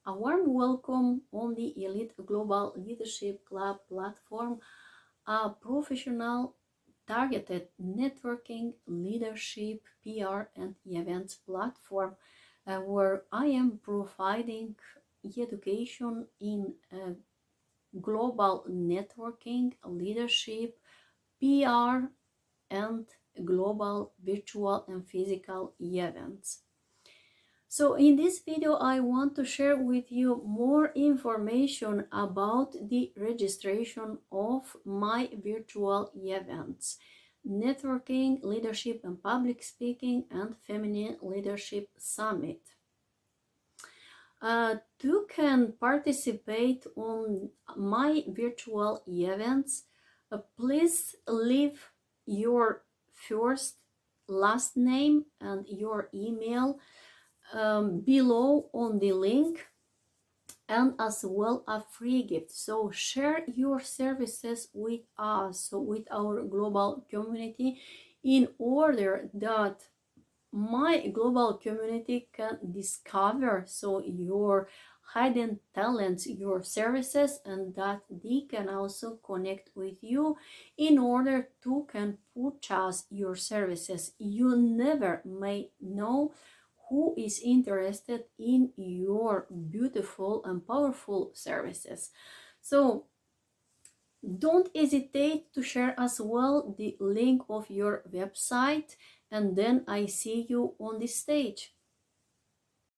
A warm welcome on the Elite Global Leadership Club platform, a professional targeted networking, leadership, PR, and events platform where I am providing education in global networking, leadership, PR, and global virtual and physical events. So in this video, I want to share with you more information about the registration of my virtual events, Networking, Leadership and Public Speaking and Feminine Leadership Summit. You can participate on my virtual events. Please leave your first, last name and your email below on the link, and as well a free gift. So share your services with us, so with our global community, in order that my global community can discover your hidden talents, your services, and that they can also connect with you in order to can purchase your services. You never may know who is interested in your beautiful and powerful services. So don't hesitate to share as well the link of your website, and then I see you on the stage.